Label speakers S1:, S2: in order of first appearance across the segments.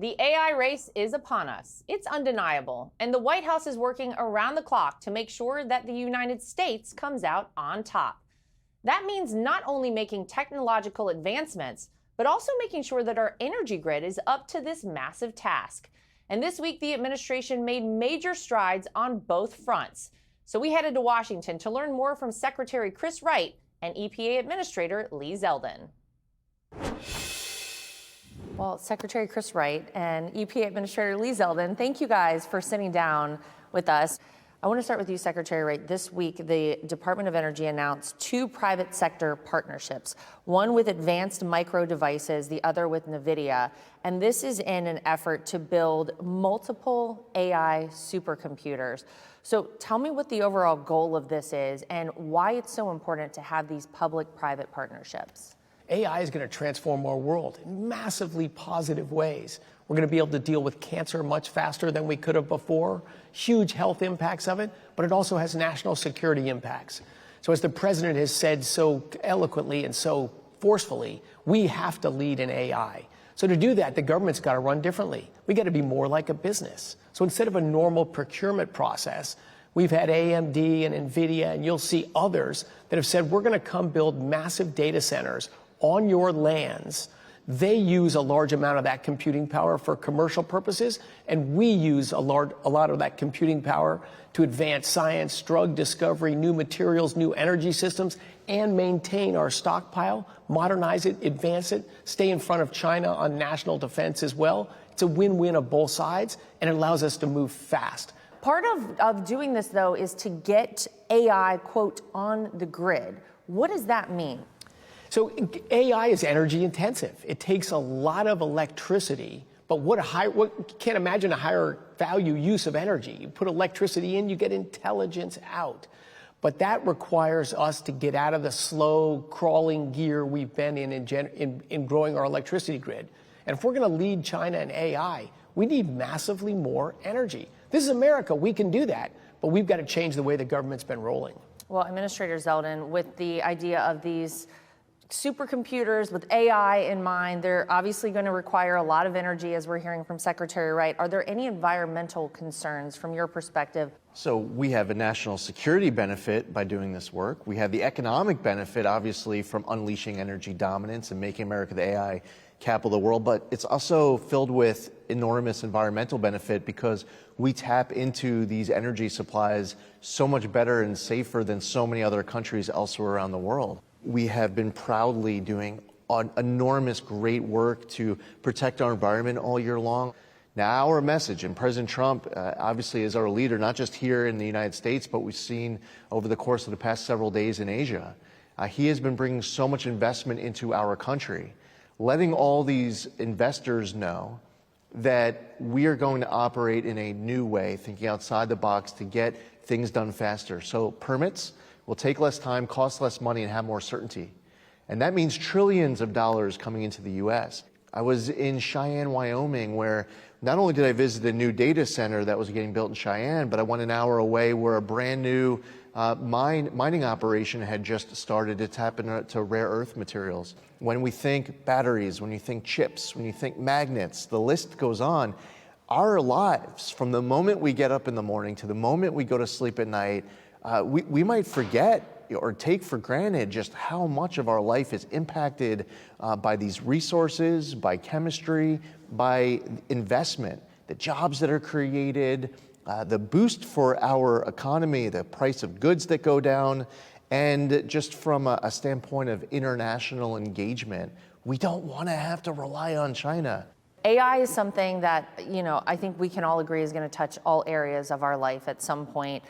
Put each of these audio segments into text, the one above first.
S1: The AI race is upon us. It's undeniable. And the White House is working around the clock to make sure that the United States comes out on top. That means not only making technological advancements, but also making sure that our energy grid is up to this massive task. And this week, the administration made major strides on both fronts. So we headed to Washington to learn more from Secretary Chris Wright and EPA Administrator Lee Zeldin. Well, Secretary Chris Wright and EPA Administrator Lee Zeldin, thank you guys for sitting down with us. I want to start with you, Secretary Wright. This week, the Department of Energy announced 2 private sector partnerships, one with Advanced Micro Devices, the other with NVIDIA. And this is in an effort to build multiple AI supercomputers. So tell me what the overall goal of this is and why it's so important to have these public-private partnerships.
S2: AI is going to transform our world in massively positive ways. We're going to be able to deal with cancer much faster than we could have before, huge health impacts of it, but it also has national security impacts. So as the president has said so eloquently and so forcefully, we have to lead in AI. So to do that, the government's got to run differently. We got to be more like a business. So instead of a normal procurement process, we've had AMD and NVIDIA, and you'll see others that have said, we're going to come build massive data centers on your lands. They use a large amount of that computing power for commercial purposes, and we use a lot of that computing power to advance science, drug discovery, new materials, new energy systems, and maintain our stockpile, modernize it, advance it, stay in front of China on national defense as well. It's a win-win of both sides, and it allows us to move fast.
S1: Part of doing this, though, is to get AI, quote, on the grid. What does that mean?
S2: So AI is energy intensive. It takes a lot of electricity, but can't imagine a higher value use of energy. You put electricity in, you get intelligence out. But that requires us to get out of the slow crawling gear we've been in growing our electricity grid. And if we're going to lead China in AI, we need massively more energy. This is America. We can do that, but we've got to change the way the government's been rolling.
S1: Well, Administrator Zeldin, with the idea of these supercomputers with AI in mind, they're obviously going to require a lot of energy, as we're hearing from Secretary Wright. Are there any environmental concerns from your perspective?
S3: So we have a national security benefit by doing this work. We have the economic benefit, obviously, from unleashing energy dominance and making America the AI capital of the world. But it's also filled with enormous environmental benefit because we tap into these energy supplies so much better and safer than so many other countries elsewhere around the world. We have been proudly doing enormous great work to protect our environment all year long. Now our message, and President Trump obviously is our leader, not just here in the United States, but we've seen over the course of the past several days in Asia. He has been bringing so much investment into our country, letting all these investors know that we are going to operate in a new way, thinking outside the box to get things done faster. So permits will take less time, cost less money, and have more certainty. And that means trillions of dollars coming into the U.S. I was in Cheyenne, Wyoming, where not only did I visit a new data center that was getting built in Cheyenne, but I went an hour away where a brand new mining operation had just started to tap into rare earth materials. When we think batteries, when you think chips, when you think magnets, the list goes on. Our lives, from the moment we get up in the morning to the moment we go to sleep at night, we might forget or take for granted just how much of our life is impacted by these resources, by chemistry, by investment, the jobs that are created, the boost for our economy, the price of goods that go down, and just from a standpoint of international engagement, we don't want to have to rely on China.
S1: AI is something that, I think we can all agree is going to touch all areas of our life at some point.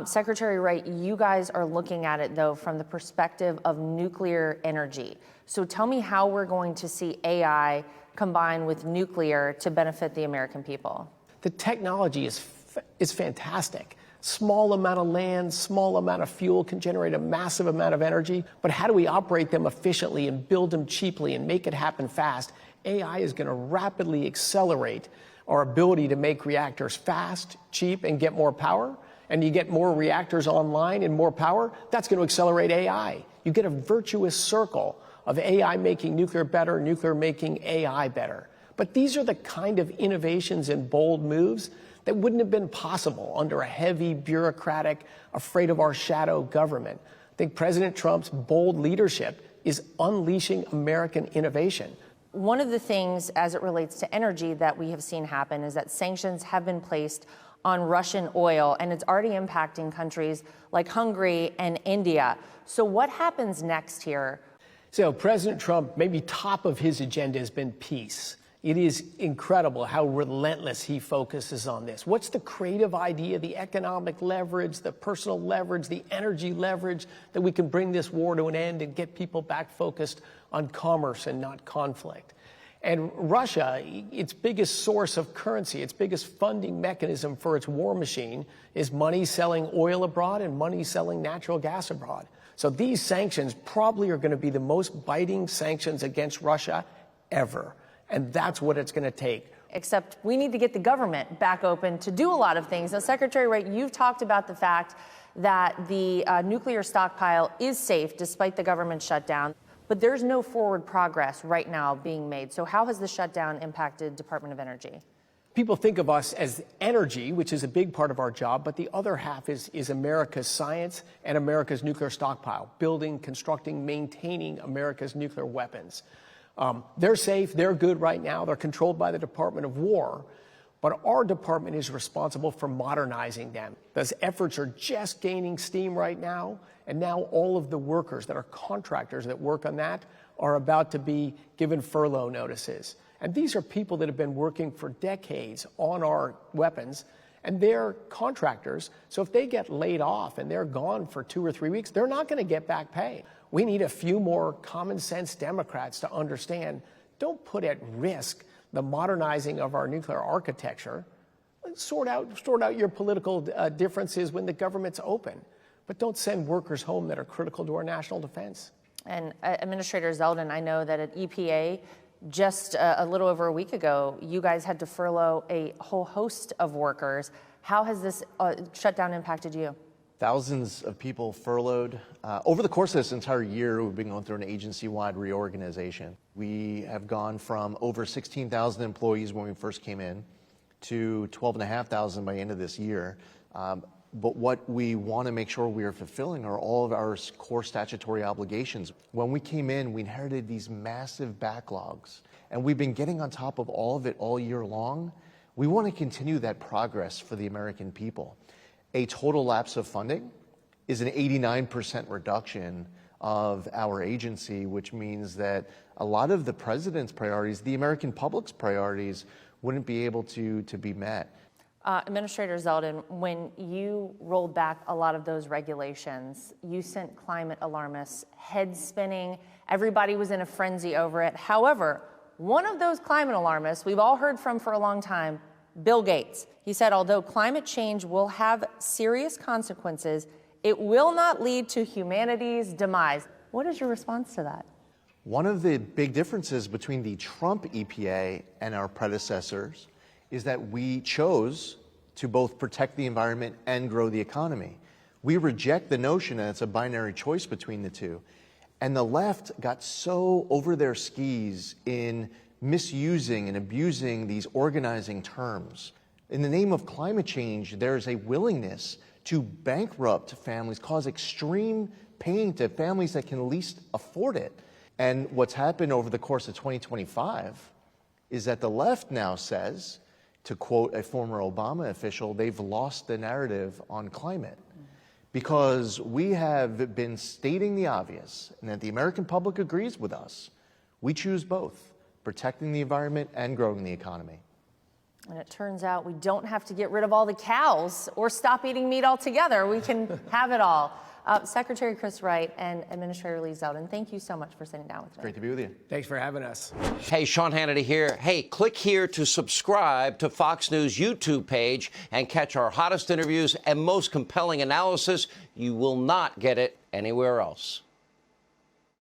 S1: Secretary Wright, you guys are looking at it, though, from the perspective of nuclear energy. So tell me how we're going to see AI combine with nuclear to benefit the American people.
S2: The technology is fantastic. Small amount of land, small amount of fuel can generate a massive amount of energy. But how do we operate them efficiently and build them cheaply and make it happen fast? AI is going to rapidly accelerate our ability to make reactors fast, cheap, and get more power. And you get more reactors online and more power, that's going to accelerate AI. You get a virtuous circle of AI making nuclear better, nuclear making AI better. But these are the kind of innovations and bold moves that wouldn't have been possible under a heavy, bureaucratic, afraid of our shadow government. I think President Trump's bold leadership is unleashing American innovation.
S1: One of the things as it relates to energy that we have seen happen is that sanctions have been placed on Russian oil, and it's already impacting countries like Hungary and India. So what happens next here?
S2: So President Trump, maybe top of his agenda has been peace. It is incredible how relentless he focuses on this. What's the creative idea, the economic leverage, the personal leverage, the energy leverage that we can bring this war to an end and get people back focused on commerce and not conflict? And Russia, its biggest source of currency, its biggest funding mechanism for its war machine is money selling oil abroad and money selling natural gas abroad. So these sanctions probably are going to be the most biting sanctions against Russia ever. And that's what it's going to take.
S1: Except we need to get the government back open to do a lot of things. Now, Secretary Wright, you've talked about the fact that the nuclear stockpile is safe despite the government shutdown, but there's no forward progress right now being made. So how has the shutdown impacted Department of Energy?
S2: People think of us as energy, which is a big part of our job, but the other half is America's science and America's nuclear stockpile, building, constructing, maintaining America's nuclear weapons. They're safe, they're good right now, they're controlled by the Department of War, but our department is responsible for modernizing them. Those efforts are just gaining steam right now, and now all of the workers that are contractors that work on that are about to be given furlough notices. And these are people that have been working for decades on our weapons, and they're contractors, so if they get laid off and they're gone for 2 or 3 weeks, they're not going to get back pay. We need a few more common sense Democrats to understand, don't put at risk the modernizing of our nuclear architecture. Sort out your political differences when the government's open, but don't send workers home that are critical to our national defense.
S1: And Administrator Zeldin, I know that at EPA, just a little over a week ago, you guys had to furlough a whole host of workers. How has this shutdown impacted you?
S3: Thousands of people furloughed. Over the course of this entire year, we've been going through an agency-wide reorganization. We have gone from over 16,000 employees when we first came in to 12,500 by the end of this year. But what we want to make sure we are fulfilling are all of our core statutory obligations. When we came in, we inherited these massive backlogs, and we've been getting on top of all of it all year long. We want to continue that progress for the American people. A total lapse of funding is an 89% reduction of our agency, which means that a lot of the president's priorities, the American public's priorities, wouldn't be able to be met.
S1: Administrator Zeldin, when you rolled back a lot of those regulations, you sent climate alarmists head spinning. Everybody was in a frenzy over it. However, one of those climate alarmists we've all heard from for a long time, Bill Gates. He said, although climate change will have serious consequences, it will not lead to humanity's demise. What is your response to that?
S3: One of the big differences between the Trump EPA and our predecessors is that we chose to both protect the environment and grow the economy. We reject the notion that it's a binary choice between the two. And the left got so over their skis in misusing and abusing these organizing terms. In the name of climate change, there's a willingness to bankrupt families, cause extreme pain to families that can least afford it. And what's happened over the course of 2025 is that the left now says, to quote a former Obama official, they've lost the narrative on climate. Because we have been stating the obvious, and that the American public agrees with us. We choose both, protecting the environment and growing the economy.
S1: And it turns out we don't have to get rid of all the cows or stop eating meat altogether. We can have it all. Secretary Chris Wright and Administrator Lee Zeldin, thank you so much for sitting down with me.
S3: Great to be with you.
S2: Thanks for having us.
S4: Hey, Sean Hannity here. Hey, click here to subscribe to Fox News YouTube page and catch our hottest interviews and most compelling analysis. You will not get it anywhere else.